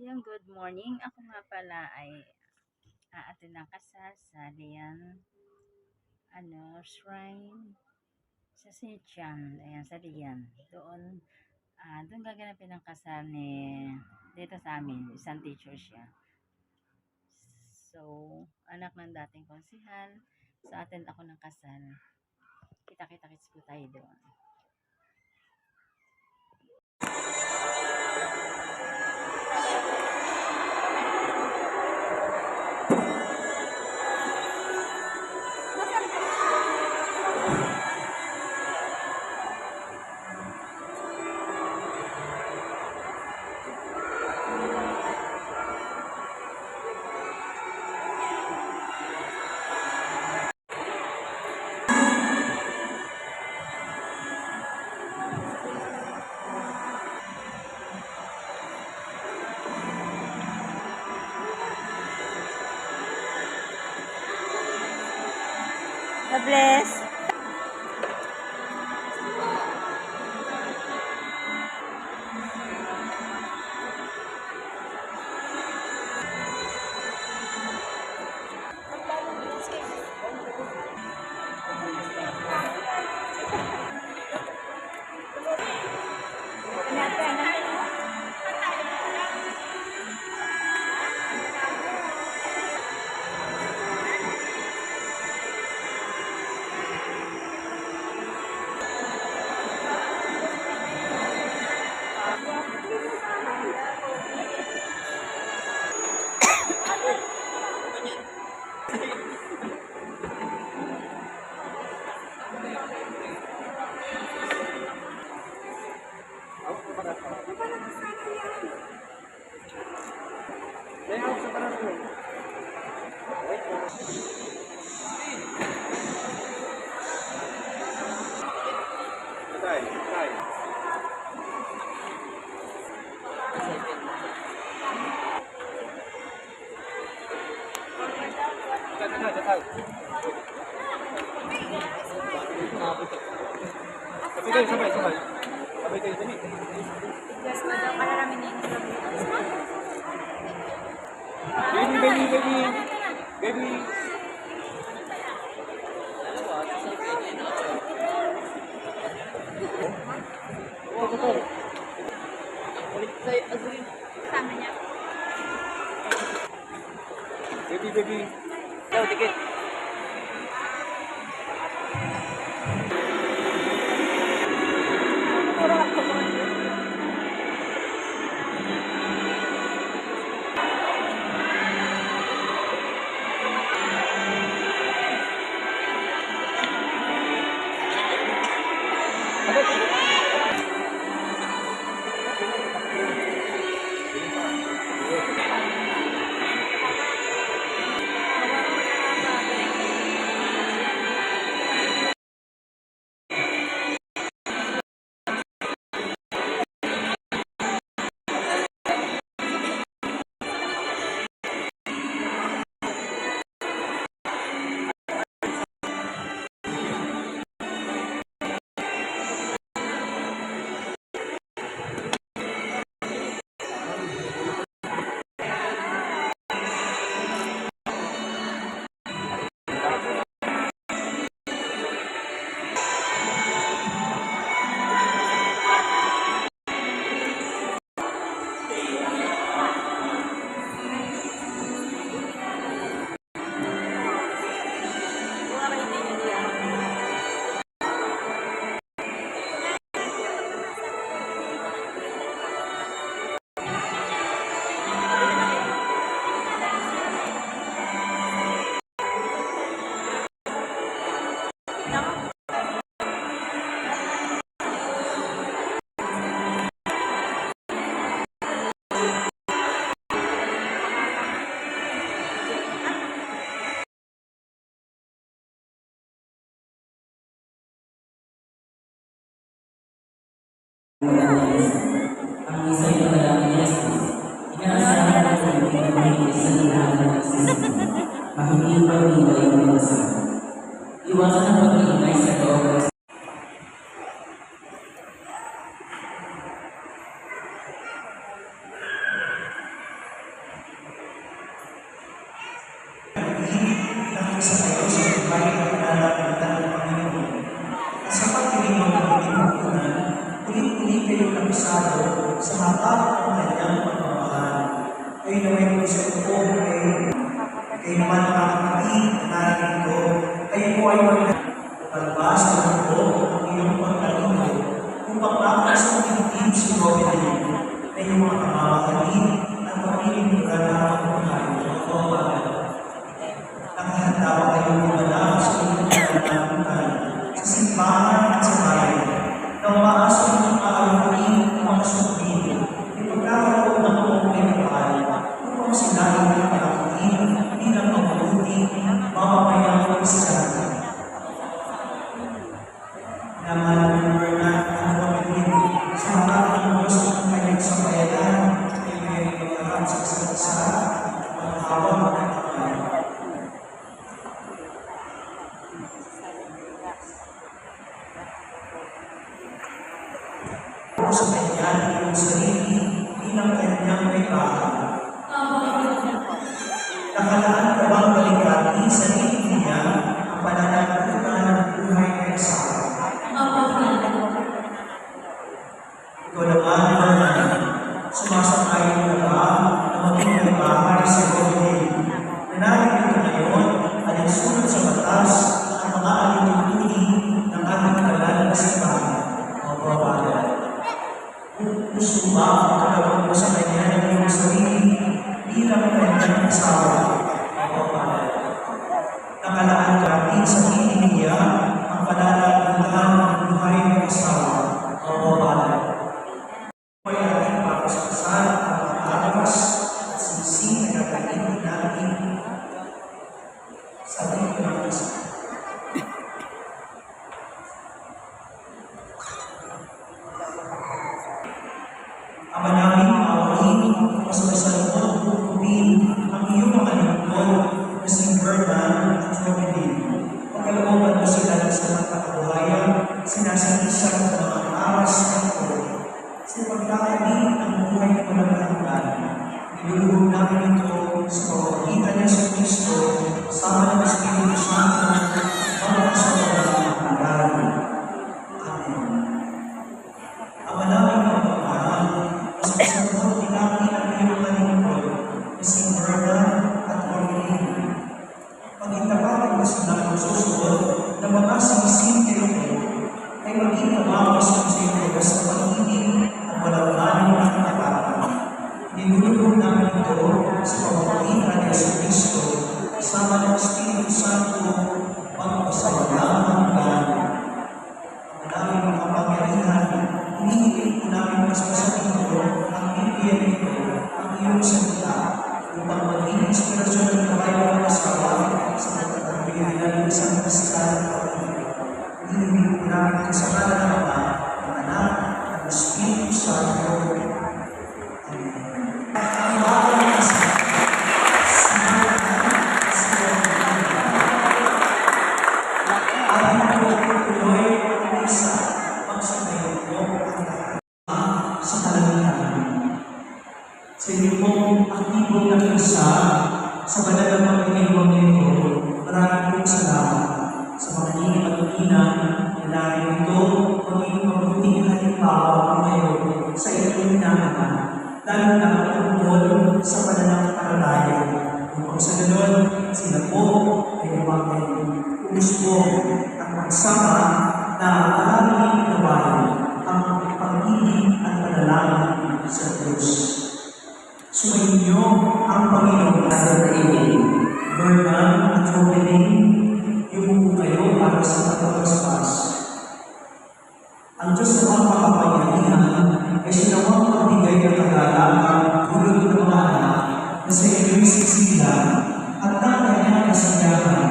Ayun, good morning. Ako nga pala ay aatin ng kasal sa Lian, shrine sa Sichan. Ayan, sa Lian. Doon gaganapin ang kasal dito sa amin. Isang teacher siya. So, anak ng dating konsihal. So, attend ako ng kasal. Kita-kita-kits po tayo doon. God bless. Sabay kayo dali. Yes, madam. Marami na Baby. Sama niya. Baby. Ciao, tikit. Ang isa'y panalangin ni Jesus, inaasahan at sa ipinagay sa lahat ng nagsisisi, mahingin pa rin ay iwasan. Iwasan ang pag-iingay sa loob. bahay. Nakalaan ka bang balikati sa tinig niya ang pananagutan ng buhay na kasama? Ikaw naman, Fernand, sumasang-ayon ka ba na maging may bahay sa Godhead? Nananalig ka ngayon alinsunod sa batas ang mga alituntunin ng ating banal na simbahan. Opo, Father. Gusto ba ang kalawag mo sa kanya ng iyong sarili bilang kanyang asawa? Opo, Father. Nakalaan ka rin sa tinig niya ang pananagutan ng buhay ng asawa. Opo, Father. May ating papasasan ang matatakas at sinising na kakainin natin sa ating pinakasan. Ama namin maawain, paspasan mo, kupin ang iyong mga lingkod na si Fernand at Robin. Pagkalooban mo sila sa mga kabuhayan, sinasalisan ng mga aras ng ito. Sa pagkakalit ng buhay na walang hanggan, niluluhog namin ito sa pamamagitan ng Yesu Kristo, sama ng Espiritu Santo, para sa walang hanggan. Amen. Ama namin ang pagmamahal, paspasan din namin ang iyong kalingkod na si Fernand at Robin. Pagkitapatin mo sila ang susunod na mga sinising ito ay maging tumamos ang sa iyo sa pag-ibig at walang ng kapatan. Nilulubog namin ito sa pamamagitan ng Yesu Kristo, kasama ng Espiritu Santo, magpasawalang hanggan. Ang namin mga kapangyarihan, hinihiling ko namin paspasan ito ang Biblia nito, ang iyong salita, upang maging inspirasyon ng buhay ng asawa sa pagkakabili ng isang kristal na pag-ibig. Hinihiling ko namin ito sa ngalan ng Ama, ng Anak, ng Espiritu Santo. Sa inyo pong aktibong nakisa sa banal na pagkakaiwang nito, maraming pong salamat sa mga inyong patutunan na namin ito maging mabuting halimbawa ngayon sa inyong hinahanap, lalo na patungkol sa pananampalataya. Upang sa ganon, sila po ay gusto at magsama na palaging nawalan ang pag-ibig at panalangin sa Diyos. Sumainyo ang Panginoon sa daigdig. Fernand at Robin, yumuko kayo para sa pagpapaspas. Ang Diyos na makapangyarihan ay sinawang magbigay ng kagalakan tulad ng mga anak na sa iyo'y sisilan at ng kanyang kasiyahan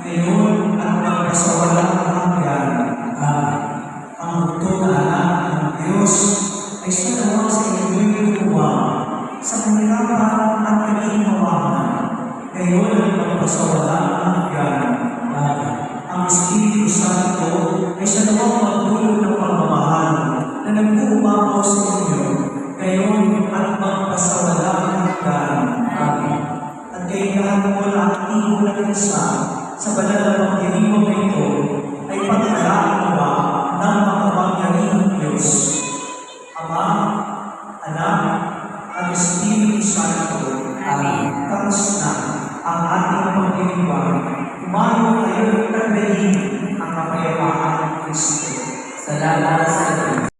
ngayon at magpasawalang hanggan. Ang bugtong na anak ng Diyos ay sinawang sa iyo'y tuwa sa kahirapan at kaginhawahan, ngayon ay magpasawalang hanggan. Ang Espiritu Santo ay siya namang magdulot ng pagmamahal na nag-uumapaw sa inyo, ngayon at magpasawalang hanggan. At kailangan mo na aktibo na isa sa banal na pagdiriwang na ito ay pagkalaan ba ng makapangyarihang Diyos, Ama, Anak, at Espiritu Santo. Amen. Tapos na ang ating pagdiriwang. Umayo kayo ng tagdahin ang kapayapaan ng Kristo. Salamat sa Diyos.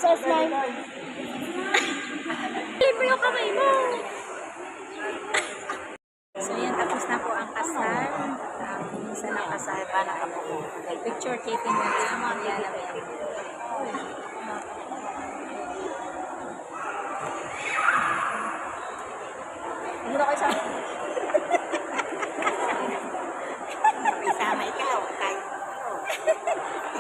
So, smile. Alin mo yung kamay mo. So, yan. Tapos na po ang kasal. Minsan ang kasal. Paano ka po? Picture taking na lang. Yan na yan. Muna kayo sa akin. Isama ikaw, tayo.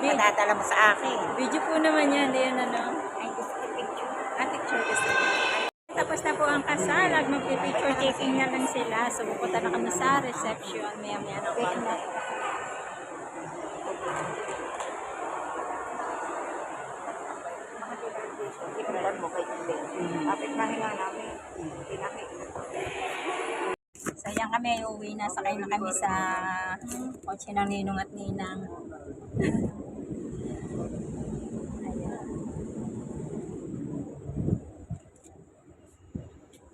Madadala mo sa akin. Video po naman yan. Di yan ano. Ay, gusto ko picture. Picture gusto niya. Tapos na po ang kasal. Magpipicture taking na lang sila. So, pupunta na kami sa reception. Maya-maya na konti. Ikaw mo kay Hindi. Kapit mahinga namin. So, yan kami. Uuwi na. Sakay na kami sa kotse ng Ninong at Ninang.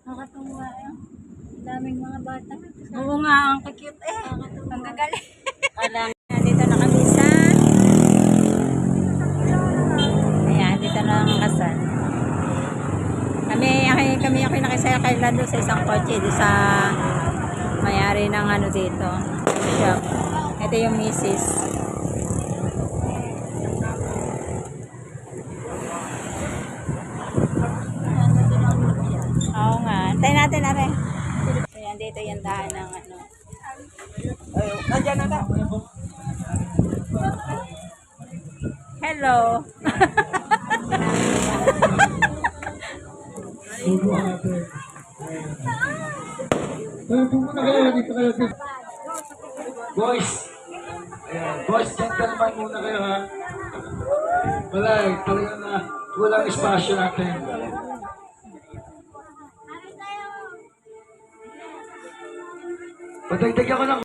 Nakatuwa eh. Daming mga bata. Oo nga, ang cute eh. Ang gagaling. Dito na kami sa... Ayan, dito na ang kasal. Kami ako nakisaya kay Lando sa isang kotse doon sa mayari ng ano dito. Shop. Ito yung misis. Oo nga. Tayo natin na rin. Ayan, dito yung dahan ng ano. Nandiyan na daw. Hello. Pumunta kayo, dito kayo. Boys! Ayan, boys, gentleman muna kayo ha. Wala eh, talaga na walang espasyo natin. Padagdag ako ng